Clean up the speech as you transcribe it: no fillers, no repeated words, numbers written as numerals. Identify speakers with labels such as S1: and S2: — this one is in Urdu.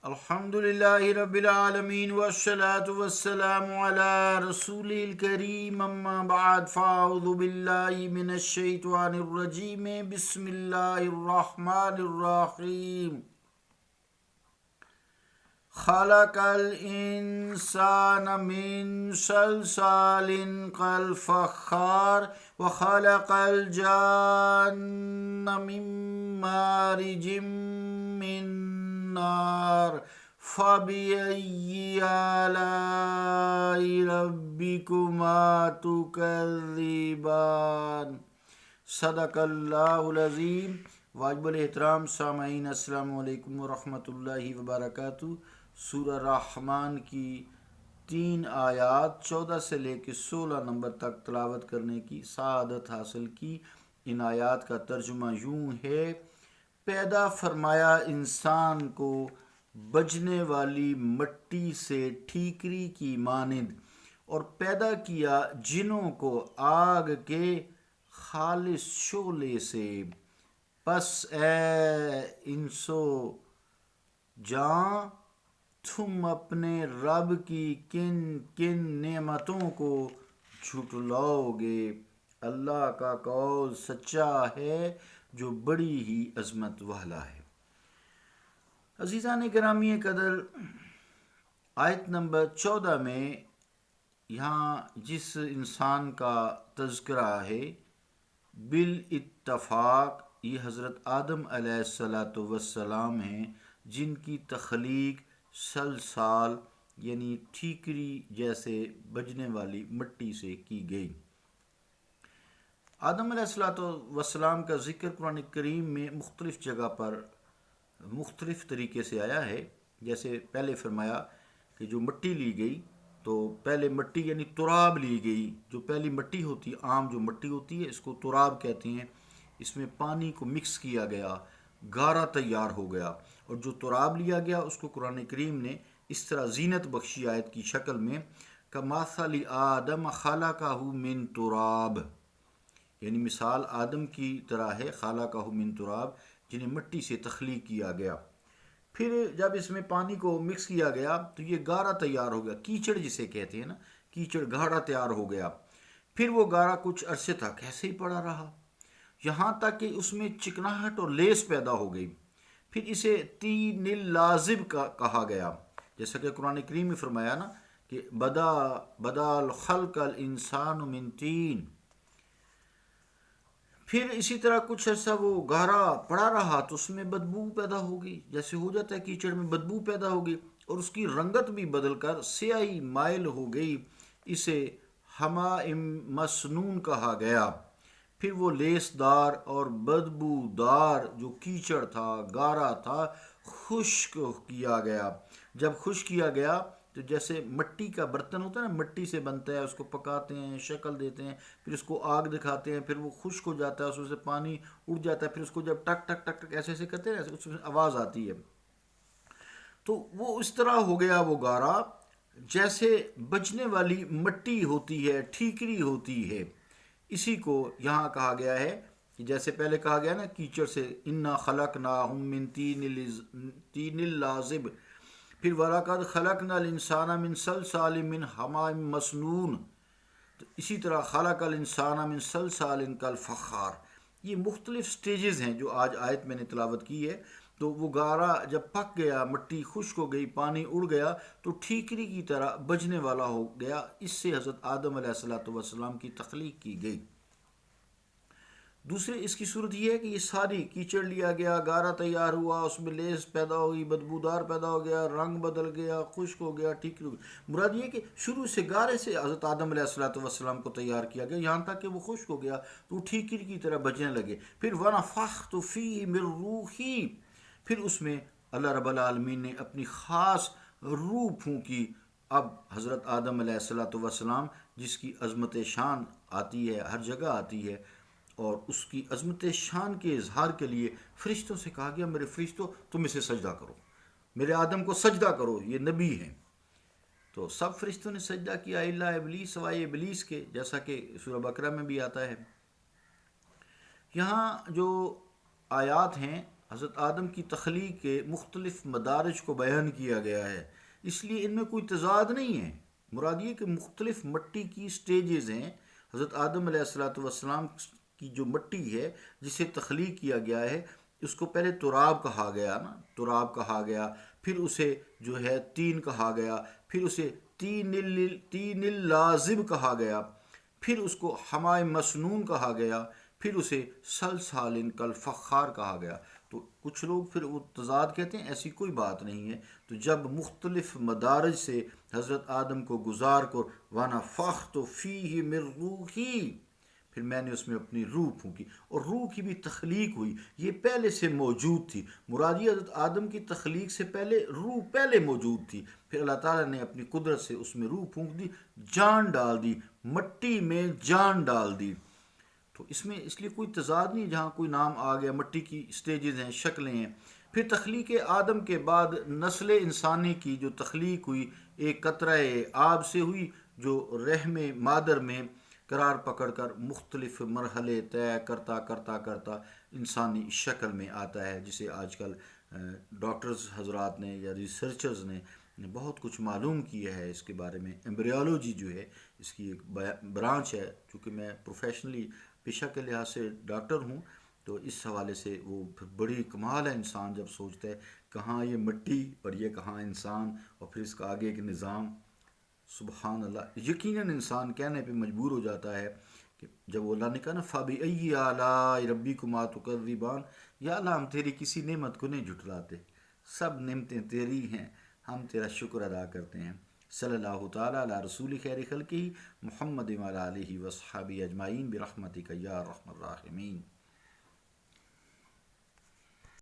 S1: الحمدللہ رب العالمین والصلاة والسلام علی رسول الکریم اما بعد فاعوذ باللہ من الشیطان الرجیم بسم اللہ الرحمن الرحیم خلق الانسان من صلصال کالفخار وخلق الجان من مارج من نار فبأي آلاء ربكما تكذبان صدق اللہ العظیم۔ واجب الاحترام سامعین، السلام علیکم ورحمۃ اللہ وبرکاتہ۔ سورہ رحمان کی 3 آیات 14 سے لے کے 16 نمبر تک تلاوت کرنے کی سعادت حاصل کی۔ ان آیات کا ترجمہ یوں ہے: پیدا فرمایا انسان کو بجنے والی مٹی سے ٹھیکری کی مانند، اور پیدا کیا جنوں کو آگ کے خالص شعلے سے۔ پس اے انسو جاں، تم اپنے رب کی کن کن نعمتوں کو جھٹلاؤ گے؟ اللہ کا قول سچا ہے جو بڑی ہی عظمت والا ہے۔ عزیزان گرامی قدر، آیت نمبر 14 میں یہاں جس انسان کا تذکرہ ہے، بالاتفاق یہ حضرت آدم علیہ السلام ہیں، جن کی تخلیق سلسال یعنی ٹھیکری جیسے بجنے والی مٹی سے کی گئی۔ آدم علیہ السلام کا ذکر قرآن کریم میں مختلف جگہ پر مختلف طریقے سے آیا ہے۔ جیسے پہلے فرمایا کہ جو مٹی لی گئی، تو پہلے مٹی یعنی تراب لی گئی۔ جو پہلی مٹی ہوتی ہے، عام جو مٹی ہوتی ہے، اس کو تراب کہتے ہیں۔ اس میں پانی کو مکس کیا گیا، گارا تیار ہو گیا، اور جو تراب لیا گیا اس کو قرآن کریم نے اس طرح زینت بخشی آیت کی شکل میں، کمثل آدم خلقہ من تراب، یعنی مثال آدم کی طرح ہے، خلقہ من تراب، جنہیں مٹی سے تخلیق کیا گیا۔ پھر جب اس میں پانی کو مکس کیا گیا تو یہ گارا تیار ہو گیا، کیچڑ جسے کہتے ہیں نا، کیچڑ گاڑا تیار ہو گیا۔ پھر وہ گارا کچھ عرصے تک ایسے ہی پڑا رہا، یہاں تک کہ اس میں چکناہٹ اور لیس پیدا ہو گئی۔ پھر اسے تین اللازب کا کہا گیا، جیسا کہ قرآن کریم میں فرمایا نا کہ بدا الخلق الانسان من تین۔ پھر اسی طرح کچھ عرصہ وہ گہرا پڑا رہا تو اس میں بدبو پیدا ہو گئی، جیسے ہو جاتا ہے کیچڑ میں بدبو پیدا ہو گئی، اور اس کی رنگت بھی بدل کر سیاہی مائل ہو گئی۔ اسے حمائم مسنون کہا گیا۔ پھر وہ لیس دار اور بدبو دار جو کیچڑ تھا، گارا تھا، خشک کیا گیا۔ جب خشک کیا گیا تو جیسے مٹی کا برتن ہوتا ہے نا، مٹی سے بنتا ہے، اس کو پکاتے ہیں، شکل دیتے ہیں، پھر اس کو آگ دکھاتے ہیں، پھر وہ خشک ہو جاتا ہے، اس سے پانی اڑ جاتا ہے، پھر اس کو جب ٹک ٹک ٹک ٹک ایسے ایسے کرتے ہیں اس میں آواز آتی ہے، تو وہ اس طرح ہو گیا وہ گارا جیسے بجنے والی مٹی ہوتی ہے، ٹھیکری ہوتی ہے۔ اسی کو یہاں کہا گیا ہے کہ جیسے پہلے کہا گیا نا کیچڑ سے، انا خلقناہم من طین لازب، پھر وَلَقَدْ خَلَقْنَا الْإِنسَانَ مِنْ صَلْصَالٍ مِّنْ حَمَإٍ مَّسْنُونٍ، تو اسی طرح خَلَقَ الْإِنسَانَ مِنْ صَلْصَالٍ كَالْفَخَّارِ۔ یہ مختلف سٹیجز ہیں جو آج آیت میں نے تلاوت کی ہے۔ تو وہ گارا جب پک گیا، مٹی خشک ہو گئی، پانی اڑ گیا، تو ٹھیکری کی طرح بجنے والا ہو گیا۔ اس سے حضرت آدم علیہ السلام کی تخلیق کی گئی۔ دوسرے اس کی صورت یہ ہے کہ یہ ساری کیچڑ لیا گیا، گارا تیار ہوا، اس میں لیس پیدا ہوئی، بدبودار پیدا ہو گیا، رنگ بدل گیا، خشک ہو گیا، ٹھیک ہو گیا۔ مراد یہ کہ شروع سے گارے سے حضرت آدم علیہ السلام کو تیار کیا گیا، یہاں تک کہ وہ خشک ہو گیا تو وہ ٹھیکری کی طرح بجنے لگے۔ پھر وَنَفَخْتُ فِيهِ مِن رُوحِي، پھر اس میں اللہ رب العالمین نے اپنی خاص روح پھونکی۔ اب حضرت آدم علیہ السلام جس کی عظمت شان آتی ہے، ہر جگہ آتی ہے، اور اس کی عظمت شان کے اظہار کے لیے فرشتوں سے کہا گیا، میرے فرشتوں تم اسے سجدہ کرو، میرے آدم کو سجدہ کرو، یہ نبی ہیں۔ تو سب فرشتوں نے سجدہ کیا الا ابلیس، سوائے ابلیس کے، جیسا کہ سورہ بقرہ میں بھی آتا ہے۔ یہاں جو آیات ہیں حضرت آدم کی تخلیق کے مختلف مدارج کو بیان کیا گیا ہے، اس لیے ان میں کوئی تضاد نہیں ہے۔ مراد یہ کہ مختلف مٹی کی سٹیجز ہیں۔ حضرت آدم علیہ السلام کی جو مٹی ہے جسے تخلیق کیا گیا ہے، اس کو پہلے تراب کہا گیا نا، تراب کہا گیا، پھر اسے جو ہے تین کہا گیا، پھر اسے تین اللازب کہا گیا، پھر اس کو حمائے مسنون کہا گیا، پھر اسے سلسال کالفخار کہا گیا۔ تو کچھ لوگ پھر وہ تضاد کہتے ہیں، ایسی کوئی بات نہیں ہے۔ تو جب مختلف مدارج سے حضرت آدم کو گزار کر وَنَفَخْتُ فِيهِ مِن رُوحِي، پھر میں نے اس میں اپنی روح پھونکی، اور روح کی بھی تخلیق ہوئی، یہ پہلے سے موجود تھی۔ مرادی حضرت آدم کی تخلیق سے پہلے روح پہلے موجود تھی، پھر اللہ تعالیٰ نے اپنی قدرت سے اس میں روح پھونک دی، جان ڈال دی، مٹی میں جان ڈال دی۔ تو اس میں اس لیے کوئی تضاد نہیں، جہاں کوئی نام آ گیا، مٹی کی سٹیجز ہیں، شکلیں ہیں۔ پھر تخلیق آدم کے بعد نسل انسانی کی جو تخلیق ہوئی، ایک قطرہ آب سے ہوئی، جو رحم مادر میں قرار پکڑ کر مختلف مرحلے طے کرتا کرتا کرتا انسانی شکل میں آتا ہے، جسے آج کل ڈاکٹرز حضرات نے یا ریسرچرز نے بہت کچھ معلوم کیا ہے اس کے بارے میں۔ ایمبریالوجی جو ہے اس کی ایک برانچ ہے، چونکہ میں پروفیشنلی پیشہ کے لحاظ سے ڈاکٹر ہوں، تو اس حوالے سے وہ پھر بڑی کمال ہے انسان جب سوچتا ہے کہاں یہ مٹی اور یہ کہاں انسان، اور پھر اس کا آگے ایک نظام۔ سبحان اللہ، یقیناً انسان کہنے پہ مجبور ہو جاتا ہے کہ جب وہ اللہ نے کہا نا فَبِأَيِّ آلَاءِ رَبِّكُمَا تُكَذِّبَانِ، یا اللہ ہم تیری کسی نعمت کو نہیں جھٹلاتے، سب نعمتیں تیری ہیں، ہم تیرا شکر ادا کرتے ہیں۔ صلی اللہ تعالیٰ علی رسول خیر خلقہ محمد وعلی آلہ وصحبہ اجمعین برحمتک یا ارحم الراحمین۔